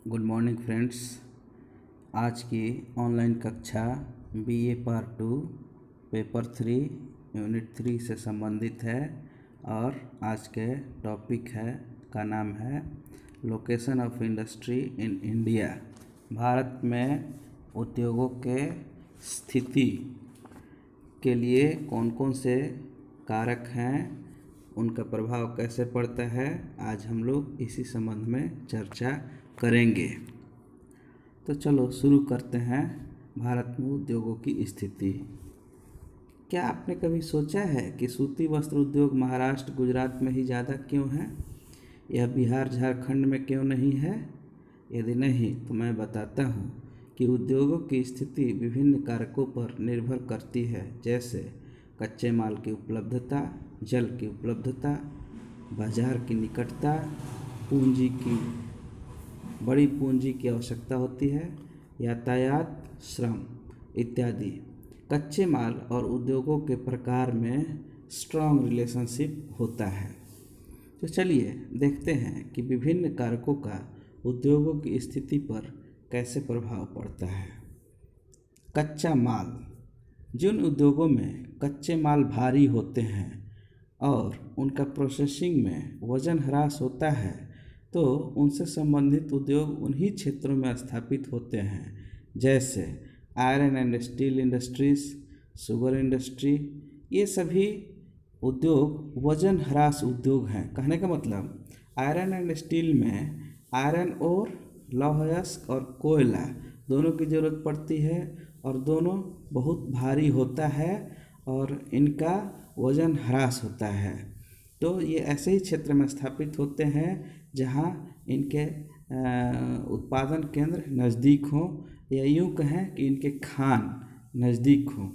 Good morning friends. आज की online कक्षा बीए पार्ट 2 पेपर 3 यूनिट 3 से संबंधित है और आज के टॉपिक का नाम है location of industry in India. Bharat में उद्योगों के स्थिति के लिए कौन कौन से कारक हैं, उनका प्रभाव कैसे पड़ता है, आज हम लोग इसी संबंध में चर्चा करेंगे। तो चलो शुरू करते हैं। भारत में उद्योगों की स्थिति। क्या आपने कभी सोचा है कि सूती वस्त्र उद्योग महाराष्ट्र गुजरात में ही ज़्यादा क्यों है? यह बिहार झारखंड में क्यों नहीं है? यदि नहीं तो मैं बताता हूँ कि उद्योगों की स्थिति विभिन्न कारकों पर निर्भर करती है, जैसे कच्चे माल की उपलब्धता, जल की उपलब्धता, बाजार की निकटता, बड़ी पूंजी की आवश्यकता होती है, यातायात, श्रम इत्यादि। कच्चे माल और उद्योगों के प्रकार में स्ट्रॉन्ग रिलेशनशिप होता है। तो चलिए देखते हैं कि विभिन्न कारकों का उद्योगों की स्थिति पर कैसे प्रभाव पड़ता है। कच्चा माल। जिन उद्योगों में कच्चे माल भारी होते हैं और उनका प्रोसेसिंग में वजन ह्रास होता है, तो उनसे संबंधित उद्योग उन्हीं क्षेत्रों में स्थापित होते हैं, जैसे iron and steel industries, sugar industry. ये सभी उद्योग वजन ह्रास उद्योग हैं। कहने का मतलब आयरन एंड स्टील में आयरन और लौह अयस्क और कोयला दोनों की ज़रूरत पड़ती है और दोनों बहुत भारी होता है और इनका वजन ह्रास होता है। तो ये ऐसे ही क्षेत्र में स्थापित होते हैं जहाँ इनके उत्पादन केंद्र नज़दीक हों, या यूँ कहें कि इनके खान नज़दीक हों।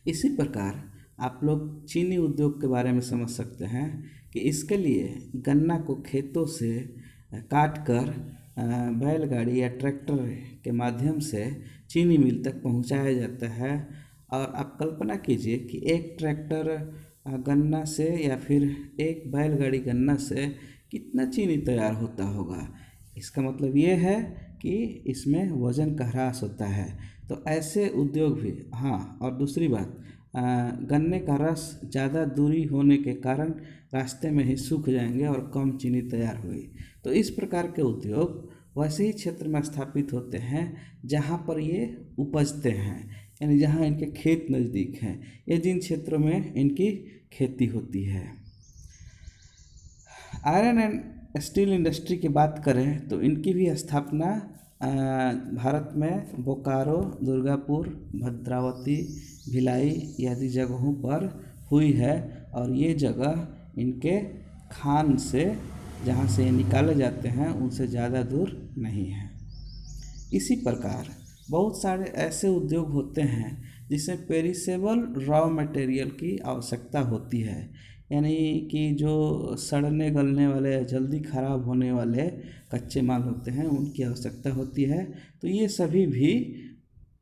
इसी प्रकार आप लोग चीनी उद्योग के बारे में समझ सकते हैं कि इसके लिए गन्ना को खेतों से काट कर बैलगाड़ी या ट्रैक्टर के माध्यम से चीनी मिल तक पहुंचाया जाता है। और आप कल्पना कीजिए कि एक ट्रैक्टर गन्ना से या फिर एक बैलगाड़ी गन्ना से कितना चीनी तैयार होता होगा। इसका मतलब ये है कि इसमें वज़न का ह्रास होता है। तो ऐसे उद्योग भी, हाँ, और दूसरी बात, गन्ने का रस ज़्यादा दूरी होने के कारण रास्ते में ही सूख जाएंगे और कम चीनी तैयार हुई। तो इस प्रकार के उद्योग वैसे ही क्षेत्र में स्थापित होते हैं जहाँ पर ये उपजते हैं, यानी जहाँ इनके खेत नज़दीक हैं, ये जिन क्षेत्रों में इनकी खेती होती है। आयरन एंड स्टील इंडस्ट्री की बात करें तो इनकी भी स्थापना भारत में बोकारो, दुर्गापुर, भद्रावती, भिलाई आदि जगहों पर हुई है और ये जगह इनके खान से, जहाँ से ये निकाले जाते हैं, उनसे ज़्यादा दूर नहीं है। इसी प्रकार बहुत सारे ऐसे उद्योग होते हैं जिसमें पेरिसेबल रॉ मटेरियल की आवश्यकता होती है, यानी कि जो सड़ने गलने वाले, जल्दी ख़राब होने वाले कच्चे माल होते हैं, उनकी आवश्यकता होती है। तो ये सभी भी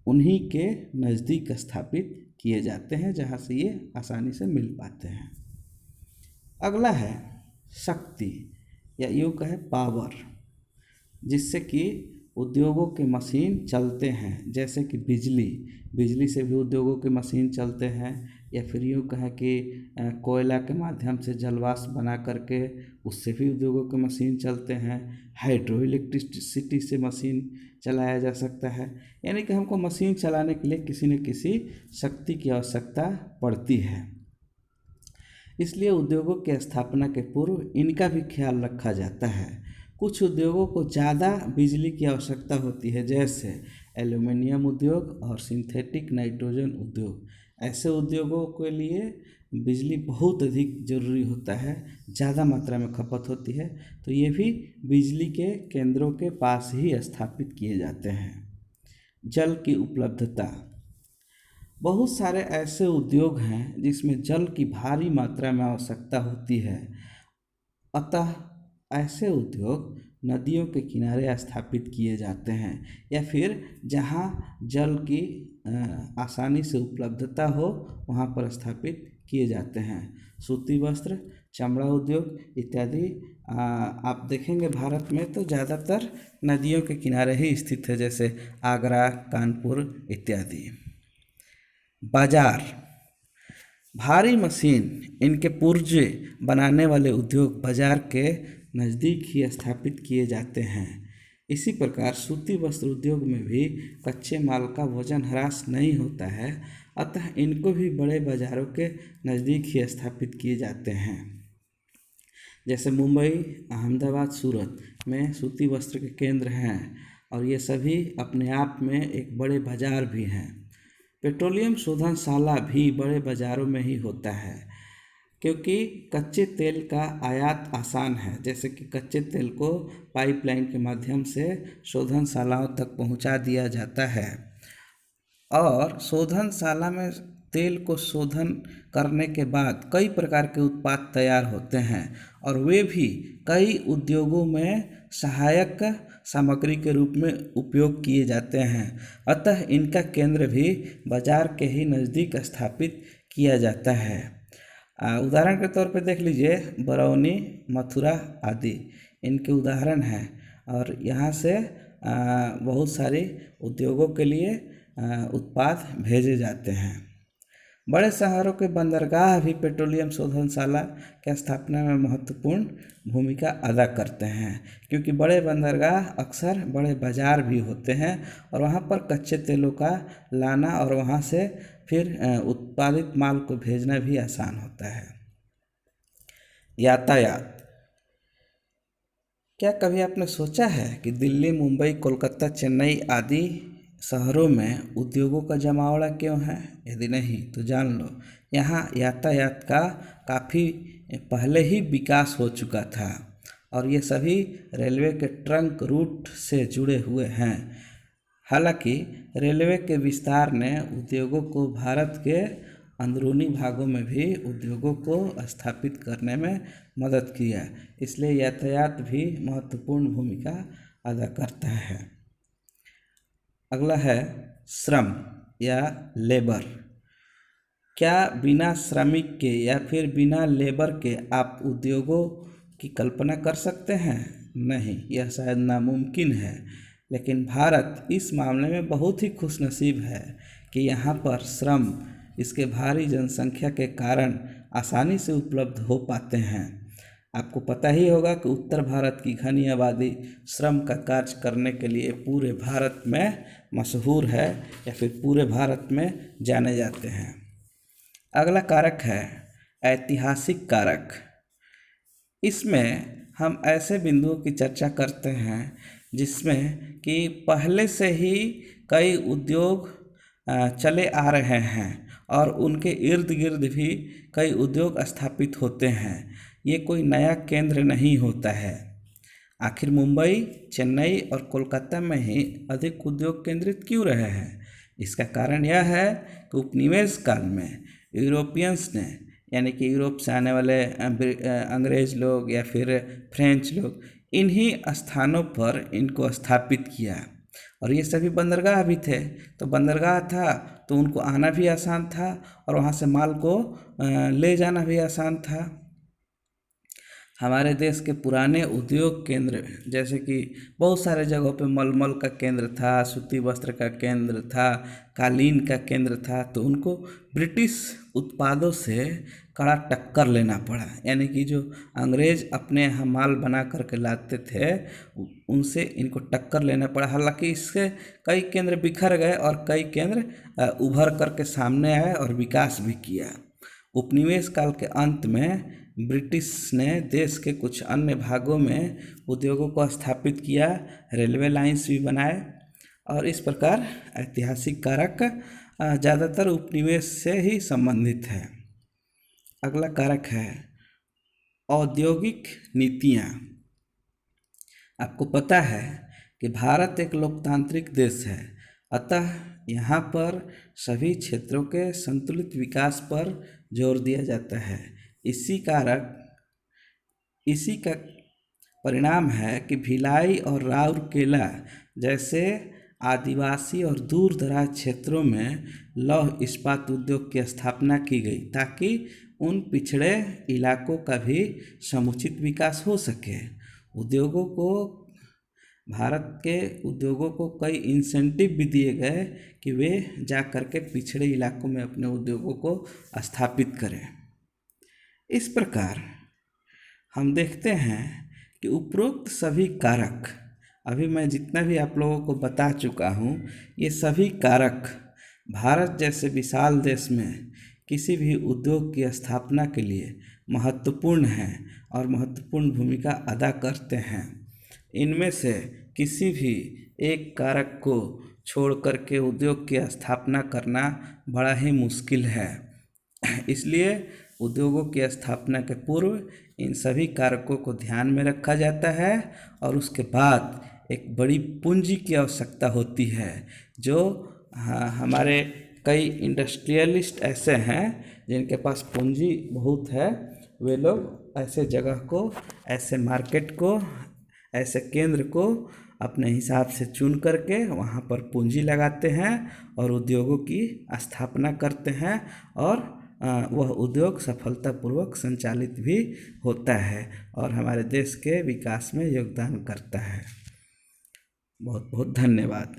उन्हीं के नज़दीक स्थापित किए जाते हैं जहाँ से ये आसानी से मिल पाते हैं। अगला है शक्ति, या यूँ कहें पावर, जिससे कि उद्योगों के मशीन चलते हैं, जैसे कि बिजली से भी उद्योगों के मशीन चलते हैं, या फिर यूँ कहें कि कोयला के माध्यम से जलवाष्प बना करके उससे भी उद्योगों के मशीन चलते हैं। हाइड्रो इलेक्ट्रिसिटी से मशीन चलाया जा सकता है, यानी कि हमको मशीन चलाने के लिए किसी न किसी शक्ति की आवश्यकता पड़ती है। इसलिए उद्योगों की स्थापना के पूर्व इनका भी ख्याल रखा जाता है। कुछ उद्योगों को ज़्यादा बिजली की आवश्यकता होती है, जैसे एल्युमिनियम उद्योग और सिंथेटिक नाइट्रोजन उद्योग। ऐसे उद्योगों के लिए बिजली बहुत अधिक ज़रूरी होता है, ज़्यादा मात्रा में खपत होती है, तो ये भी बिजली के केंद्रों के पास ही स्थापित किए जाते हैं। जल की उपलब्धता। बहुत सारे ऐसे उद्योग हैं जिसमें जल की भारी मात्रा में आवश्यकता होती है, अतः ऐसे उद्योग नदियों के किनारे स्थापित किए जाते हैं, या फिर जहाँ जल की आसानी से उपलब्धता हो वहाँ पर स्थापित किए जाते हैं। सूती वस्त्र चमड़ा उद्योग इत्यादि आप देखेंगे भारत में तो ज़्यादातर नदियों के किनारे ही स्थित है, जैसे आगरा, कानपुर इत्यादि। बाजार, भारी मशीन, इनके पुर्जे बनाने वाले उद्योग बाजार के नज़दीक ही स्थापित किए जाते हैं। इसी प्रकार सूती वस्त्र उद्योग में भी कच्चे माल का वजन ह्रास नहीं होता है, अतः इनको भी बड़े बाजारों के नज़दीक ही स्थापित किए जाते हैं। जैसे मुंबई, अहमदाबाद, सूरत में सूती वस्त्र के केंद्र हैं और ये सभी अपने आप में एक बड़े बाजार भी हैं। पेट्रोलियम शोधनशाला भी बड़े बाज़ारों में ही होता है, क्योंकि कच्चे तेल का आयात आसान है। जैसे कि कच्चे तेल को पाइपलाइन के माध्यम से शोधनशालाओं तक पहुंचा दिया जाता है और शोधनशाला में तेल को शोधन करने के बाद कई प्रकार के उत्पाद तैयार होते हैं और वे भी कई उद्योगों में सहायक सामग्री के रूप में उपयोग किए जाते हैं। अतः इनका केंद्र भी बाजार के ही नज़दीक स्थापित किया जाता है। उदाहरण के तौर पर देख लीजिए, बरौनी, मथुरा आदि इनके उदाहरण हैं और यहाँ से बहुत सारे उद्योगों के लिए उत्पाद भेजे जाते हैं। बड़े शहरों के बंदरगाह भी पेट्रोलियम शोधनशाला की स्थापना में महत्वपूर्ण भूमिका अदा करते हैं, क्योंकि बड़े बंदरगाह अक्सर बड़े बाजार भी होते हैं और वहाँ पर कच्चे तेलों का लाना और वहाँ से फिर उत्पादित माल को भेजना भी आसान होता है। यातायात, क्या कभी आपने सोचा है कि दिल्ली, मुंबई, कोलकाता, चेन्नई आदि शहरों में उद्योगों का जमावड़ा क्यों है? यदि नहीं तो जान लो, यहाँ यातायात का काफ़ी पहले ही विकास हो चुका था और ये सभी रेलवे के ट्रंक रूट से जुड़े हुए हैं। हालांकि रेलवे के विस्तार ने उद्योगों को भारत के अंदरूनी भागों में भी उद्योगों को स्थापित करने में मदद किया, इसलिए यातायात भी महत्वपूर्ण भूमिका अदा करता है। अगला है श्रम या लेबर। क्या बिना श्रमिक के या फिर बिना लेबर के आप उद्योगों की कल्पना कर सकते हैं? नहीं, यह शायद नामुमकिन है। लेकिन भारत इस मामले में बहुत ही खुशनसीब है कि यहाँ पर श्रम इसके भारी जनसंख्या के कारण आसानी से उपलब्ध हो पाते हैं। आपको पता ही होगा कि उत्तर भारत की घनी आबादी श्रम का कार्य करने के लिए पूरे भारत में मशहूर है या फिर पूरे भारत में जाने जाते हैं। अगला कारक है ऐतिहासिक कारक। इसमें हम ऐसे बिंदुओं की चर्चा करते हैं जिसमें कि पहले से ही कई उद्योग चले आ रहे हैं और उनके इर्द गिर्द भी कई उद्योग स्थापित होते हैं। ये कोई नया केंद्र नहीं होता है। आखिर मुंबई, चेन्नई और कोलकाता में ही अधिक उद्योग केंद्रित क्यों रहे हैं? इसका कारण यह है कि उपनिवेश काल में यूरोपियंस ने, यानी कि यूरोप से आने वाले अंग्रेज लोग या फिर फ्रेंच लोग, इन्हीं स्थानों पर इनको स्थापित किया और ये सभी बंदरगाह भी थे। तो बंदरगाह था तो उनको आना भी आसान था और वहाँ से माल को ले जाना भी आसान था। हमारे देश के पुराने उद्योग केंद्र जैसे कि बहुत सारे जगहों पे मलमल का केंद्र था, सूती वस्त्र का केंद्र था, कालीन का केंद्र था, तो उनको ब्रिटिश उत्पादों से कड़ा टक्कर लेना पड़ा। यानी कि जो अंग्रेज अपने यहाँ माल बना करके लाते थे उनसे इनको टक्कर लेना पड़ा। हालांकि इससे कई केंद्र बिखर गए और कई केंद्र उभर करके सामने आए और विकास भी किया। उपनिवेश काल के अंत में ब्रिटिश ने देश के कुछ अन्य भागों में उद्योगों को स्थापित किया, रेलवे लाइंस भी बनाए और इस प्रकार ऐतिहासिक कारक ज़्यादातर उपनिवेश से ही संबंधित है। अगला कारक है औद्योगिक नीतियाँ। आपको पता है कि भारत एक लोकतांत्रिक देश है, अतः यहाँ पर सभी क्षेत्रों के संतुलित विकास पर जोर दिया जाता है। इसी का परिणाम है कि भिलाई और राउरकेला जैसे आदिवासी और दूर दराज क्षेत्रों में लौह इस्पात उद्योग की स्थापना की गई ताकि उन पिछड़े इलाकों का भी समुचित विकास हो सके। उद्योगों को भारत के उद्योगों को कई इंसेंटिव भी दिए गए कि वे जा कर के पिछड़े इलाकों में अपने उद्योगों को स्थापित करें। इस प्रकार हम देखते हैं कि उपरोक्त सभी कारक, अभी मैं जितना भी आप लोगों को बता चुका हूँ, ये सभी कारक भारत जैसे विशाल देश में किसी भी उद्योग की स्थापना के लिए महत्वपूर्ण हैं और महत्वपूर्ण भूमिका अदा करते हैं। इनमें से किसी भी एक कारक को छोड़ करके उद्योग की स्थापना करना बड़ा ही मुश्किल है। इसलिए उद्योगों की स्थापना के पूर्व इन सभी कारकों को ध्यान में रखा जाता है और उसके बाद एक बड़ी पूंजी की आवश्यकता होती है। जो हमारे कई इंडस्ट्रियलिस्ट ऐसे हैं जिनके पास पूंजी बहुत है, वे लोग ऐसे जगह को, ऐसे मार्केट को, ऐसे केंद्र को अपने हिसाब से चुन करके वहाँ पर पूंजी लगाते हैं और उद्योगों की स्थापना करते हैं और वह उद्योग सफलतापूर्वक संचालित भी होता है और हमारे देश के विकास में योगदान करता है। बहुत बहुत धन्यवाद।